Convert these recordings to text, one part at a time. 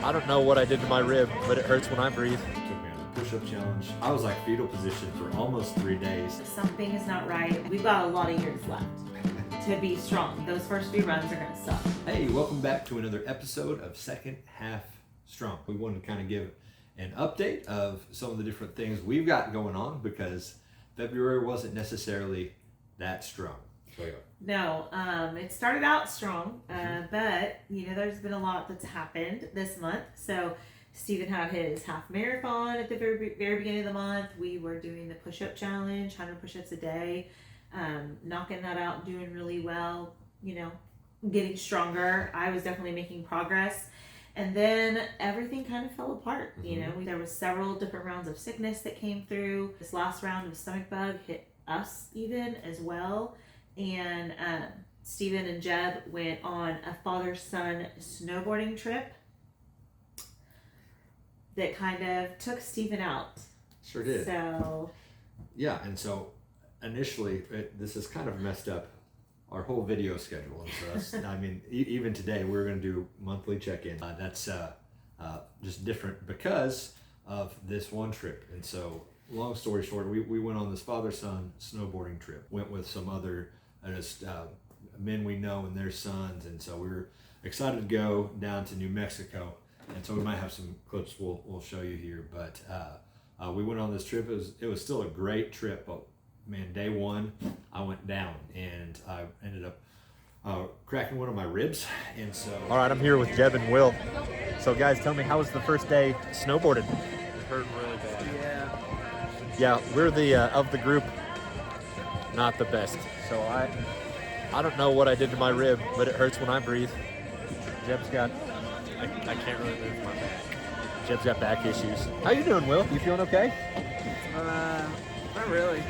I don't know what I did to my rib, but it hurts when I breathe. Took me on the push-up challenge. I was like fetal position for almost 3 days. Something is not right. We've got a lot of years left to be strong. Those first few runs are gonna suck. Hey, welcome back to another episode of Second Half Strong. We wanted to kind of give an update of some of the different things we've got going on because February wasn't necessarily that strong. So, yeah. No, it started out strong, but there's been a lot that's happened this month. So Steven had his half marathon at the very beginning of the month. We were doing the push-up challenge, 100 push-ups a day, knocking that out, doing really well, getting stronger. I was definitely making progress. And then everything kind of fell apart. There was several different rounds of sickness that came through. This last round of stomach bug hit us even as well. And Steven and Jeb went on a father-son snowboarding trip that kind of took Steven out. Sure did. So yeah, and so initially this has kind of messed up our whole video schedule. And so that's, even today we're going to do monthly check-in. That's just different because of this one trip. And so long story short, we went on this father-son snowboarding trip. Went with some other men we know and their sons, and so we were excited to go down to New Mexico. And so we might have some clips we'll show you here. But we went on this trip. It was still a great trip, but man, day one I went down and I ended up cracking one of my ribs. And so All right, I'm here with Jeb and Will. So guys, tell me, how was the first day snowboarding? It hurt really bad. Yeah, we're the of the group, not the best. So I don't know what I did to my rib, but it hurts when I breathe. Jeb's got I can't really move my back. back issues. How you doing, Will? You feeling okay? Not really.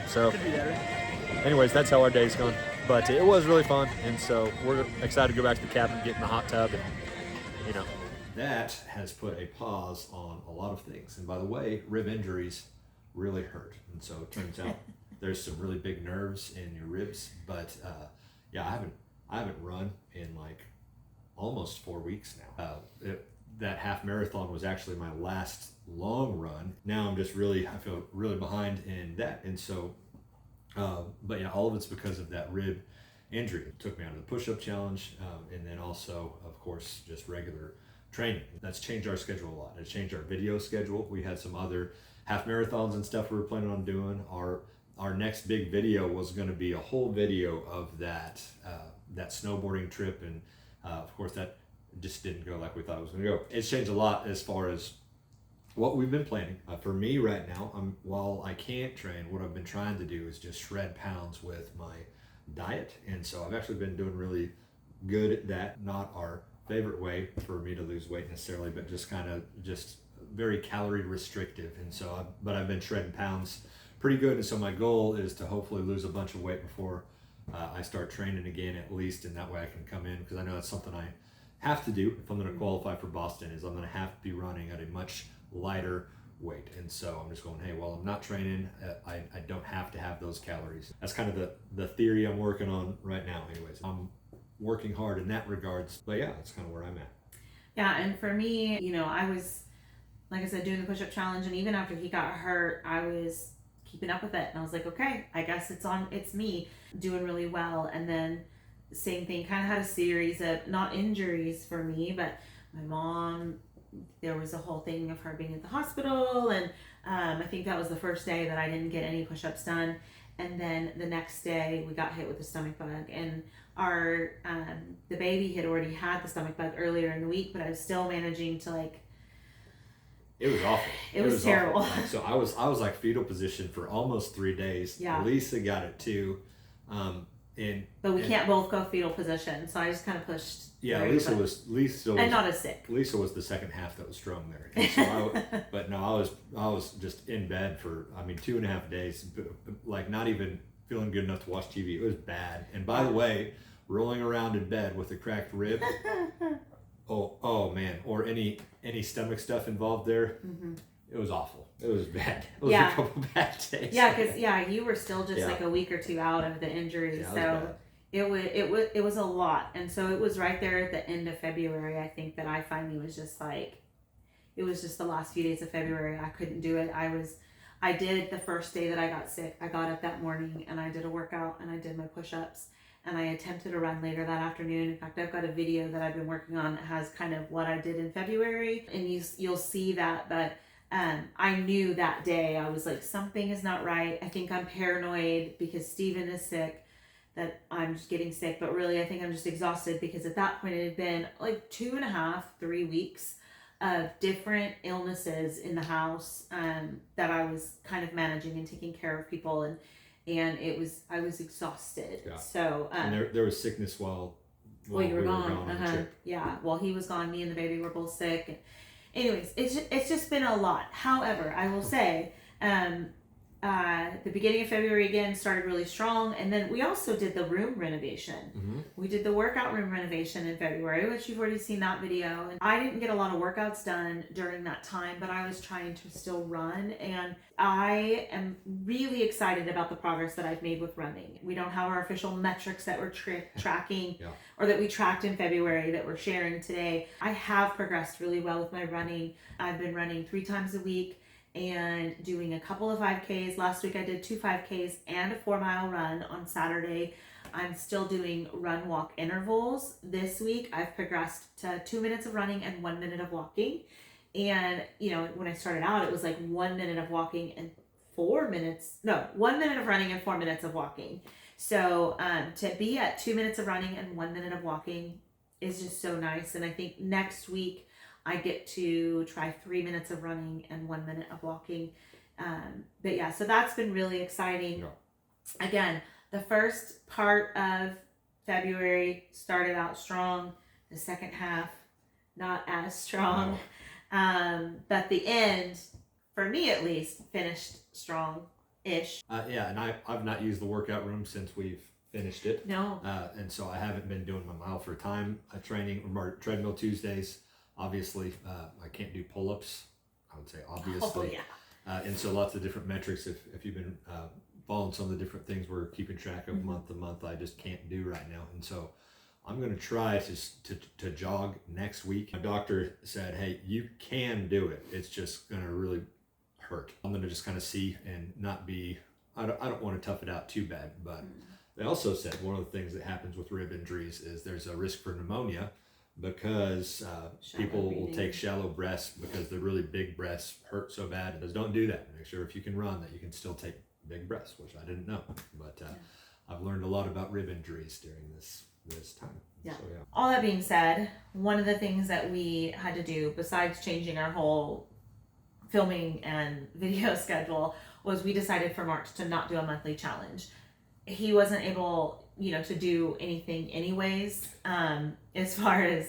So Could be better. anyways, that's how our day's going. But it was really fun, and so we're excited to go back to the cabin, get in the hot tub, and that has put a pause on a lot of things. And by the way, rib injuries really hurt. And so it turns out there's some really big nerves in your ribs. But I haven't run in like almost 4 weeks now. That half marathon was actually my last long run. Now I feel really behind in that. And so, but yeah, all of it's because of that rib injury. It took me out of the push-up challenge, and then also, of course, just regular training. That's changed our schedule a lot. It's changed our video schedule. We had some other half marathons and stuff we were planning on doing. Our next big video was going to be a whole video of that snowboarding trip, and of course that just didn't go like we thought it was going to go. It's changed a lot as far as what we've been planning. For me right now, while I can't train, what I've been trying to do is just shred pounds with my diet, and so I've actually been doing really good at that. Not our favorite way for me to lose weight necessarily, but just kind of just very calorie restrictive. And so I've been shredding pounds pretty good. And so my goal is to hopefully lose a bunch of weight before I start training again, at least, and that way I can come in, because I know that's something I have to do if I'm going to qualify for Boston, is I'm going to have to be running at a much lighter weight. And so I'm just going, hey, well, I'm not training, I don't have to have those calories. That's kind of the theory I'm working on right now. Anyways, I'm working hard in that regards, but yeah, that's kind of where I'm at. Yeah, and for me, I was, like I said, doing the push-up challenge, and even after he got hurt, I was keeping up with it, and I was like, okay, I guess it's me, doing really well. And then same thing, kind of had a series of, not injuries for me, but my mom, there was a whole thing of her being at the hospital, and I think that was the first day that I didn't get any push-ups done. And then the next day we got hit with the stomach bug, and our the baby had already had the stomach bug earlier in the week, but I was still managing to It was awful. It was terrible. Awful. So I was like fetal position for almost 3 days. Yeah. Lisa got it too. But we can't both go fetal position, so I just kind of pushed. Yeah, Lisa was and not as sick. Lisa was the second half that was strong there. And so I was just in bed for 2.5 days, like not even feeling good enough to watch TV. It was bad. And by the way, rolling around in bed with a cracked rib. Oh man, or any stomach stuff involved there. Mm-hmm. It was awful. It was bad. It was a couple bad days. Yeah, because you were still just like a week or two out of the injury. Yeah, so it was a lot. And so it was right there at the end of February, I think, that I finally was just like, it was just the last few days of February. I couldn't do it. I did the first day that I got sick. I got up that morning and I did a workout and I did my push-ups and I attempted a run later that afternoon. In fact, I've got a video that I've been working on that has kind of what I did in February, and you'll see that. But I knew that day, I was like, something is not right. I think I'm paranoid because Steven is sick, that I'm just getting sick. But really, I think I'm just exhausted because at that point it had been like 2.5, 3 weeks of different illnesses in the house that I was kind of managing and taking care of people, and I was exhausted. Yeah. So and there was sickness while you were we gone. on the trip. Yeah, while he was gone, me and the baby were both sick. Anyways, it's just been a lot. However, I will say, the beginning of February again started really strong, and then we also did the room renovation. Mm-hmm. We did the workout room renovation in February, which you've already seen that video. And I didn't get a lot of workouts done during that time, but I was trying to still run, and I am really excited about the progress that I've made with running. We don't have our official metrics that we're tracking Yeah. or that we tracked in February that we're sharing today. I have progressed really well with my running. I've been running 3 times a week and doing a couple of 5Ks. Last week I did 2 5Ks and a 4-mile run on Saturday. I'm still doing run walk intervals. This week I've progressed to 2 minutes of running and 1 minute of walking. And when I started out, it was like 1 minute of walking and 1 minute of running and 4 minutes of walking. So to be at 2 minutes of running and 1 minute of walking is just so nice. And I think next week I get to try 3 minutes of running and 1 minute of walking. But yeah, so that's been really exciting. Yeah. Again, the first part of February started out strong. The second half, not as strong. But the end, for me at least, finished strong-ish. Yeah, and I've not used the workout room since we've finished it. No. And so I haven't been doing my mile for time training or treadmill Tuesdays. Obviously, I can't do pull-ups. I would say obviously. Oh, yeah. And so lots of different metrics. If you've been following some of the different things we're keeping track of month to month, I just can't do right now. And so I'm going to try to jog next week. My doctor said, hey, you can do it. It's just going to really hurt. I'm going to just kind of see and not be, I don't want to tough it out too bad. But they also said one of the things that happens with rib injuries is there's a risk for pneumonia, because people will take shallow breaths because the really big breaths hurt so bad. And don't do that. Make sure if you can run that you can still take big breaths, which I didn't know. But I've learned a lot about rib injuries during this time. Yeah. So, yeah. All that being said, one of the things that we had to do besides changing our whole filming and video schedule was we decided for March to not do a monthly challenge. He wasn't able to do anything anyways, as far as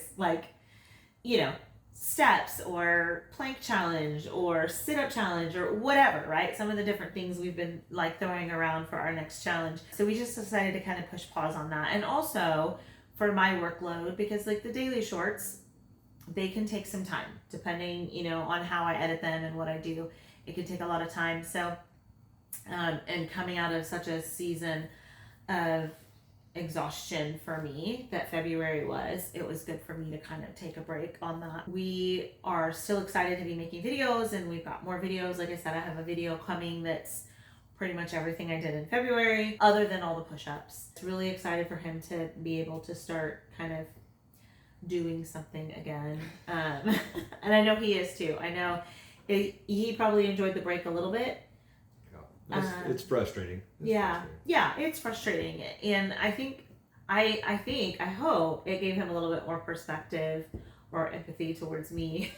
steps or plank challenge or sit-up challenge or whatever, right? Some of the different things we've been throwing around for our next challenge. So we just decided to kind of push pause on that. And also for my workload, because the daily shorts, they can take some time depending, on how I edit them and what I do. It can take a lot of time. So, and coming out of such a season of exhaustion for me that February was, it was good for me to kind of take a break on that. We are still excited to be making videos, and we've got more videos. Like I said, I have a video coming that's pretty much everything I did in February other than all the push-ups. It's really excited for him to be able to start kind of doing something again, and I know he is too. I know he probably enjoyed the break a little bit. It's frustrating. It's frustrating, and I hope it gave him a little bit more perspective or empathy towards me.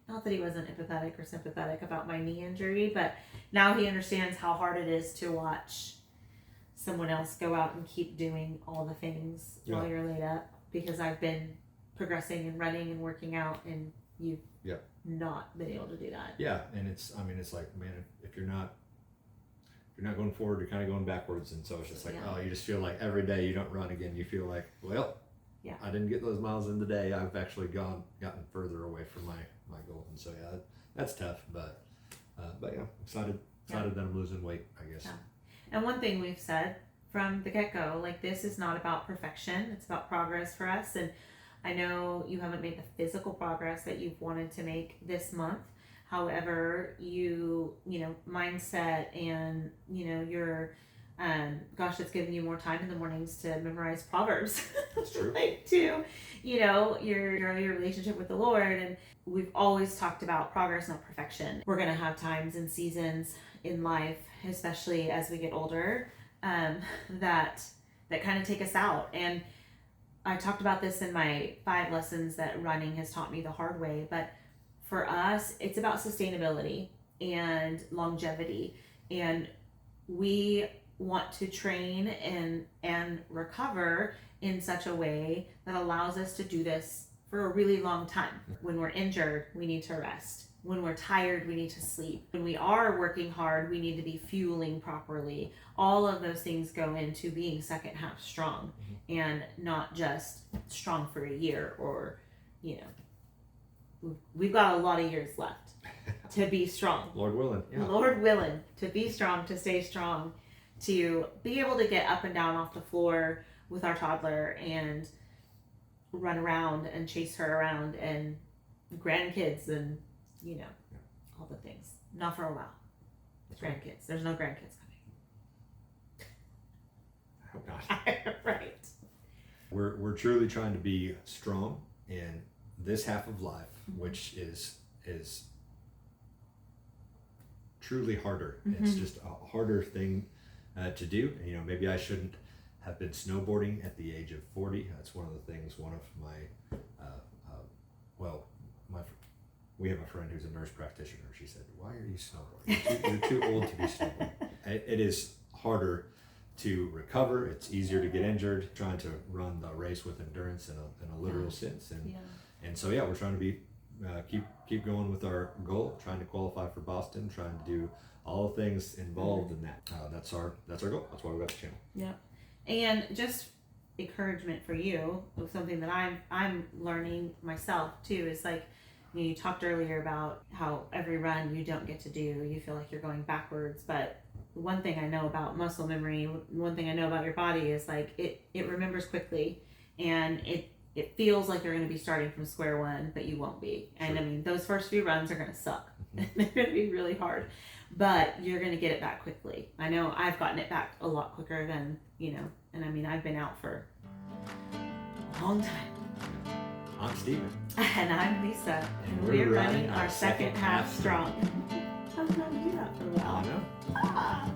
Not that he wasn't empathetic or sympathetic about my knee injury, but now he understands how hard it is to watch someone else go out and keep doing all the things while you're laid up, because I've been progressing and running and working out, and you've not been able to do that. Yeah, and it's like, man, if you're not going forward, you're kind of going backwards. And so it's just like, you just feel like every day you don't run again, you feel like, well, I didn't get those miles in today. I've actually gotten further away from my goal. And so, that's tough. But excited that I'm losing weight, I guess. Yeah. And one thing we've said from the get-go. Like, this is not about perfection. It's about progress for us. And I know you haven't made the physical progress that you've wanted to make this month. However, mindset and, your, gosh, it's giving you more time in the mornings to memorize Proverbs. That's true. Like, to, your relationship with the Lord. And we've always talked about progress, not perfection. We're going to have times and seasons in life, especially as we get older, that kind of take us out. And I talked about this in my 5 lessons that running has taught me the hard way. But for us, it's about sustainability and longevity. And we want to train and recover in such a way that allows us to do this for a really long time. When we're injured, we need to rest. When we're tired, we need to sleep. When we are working hard, we need to be fueling properly. All of those things go into being second half strong, and not just strong for a year, or, we've got a lot of years left to be strong. Lord willing. Yeah. Lord willing, to be strong, to stay strong, to be able to get up and down off the floor with our toddler and run around and chase her around, and grandkids, and all the things. Not for a while. Grandkids. There's no grandkids coming. I hope not. Right. We're truly trying to be strong in this half of life, which is truly harder. It's just a harder thing to do. Maybe I shouldn't have been snowboarding at the age of 40. That's one of the things. One of my we have a friend who's a nurse practitioner. She said, "Why are you snowboarding? You're too old to be snowboarding." It is harder to recover. It's easier to get injured trying to run the race with endurance in a literal sense. And so we're trying to be keep going with our goal, trying to qualify for Boston, trying to do all the things involved in that. That's our goal. That's why we got the channel. Yeah, and just encouragement for you, something that I'm learning myself too, is like, you talked earlier about how every run you don't get to do, you feel like you're going backwards. But one thing I know about muscle memory, one thing I know about your body is like it remembers quickly, and it feels like you're going to be starting from square one, but you won't be. And I mean, those first few runs are going to suck. They're going to be really hard, but you're going to get it back quickly. I know I've gotten it back a lot quicker than, and I mean, I've been out for a long time. I'm Steven. And I'm Lisa. And we're running our second half strong. I'm going to do that for a while. I know.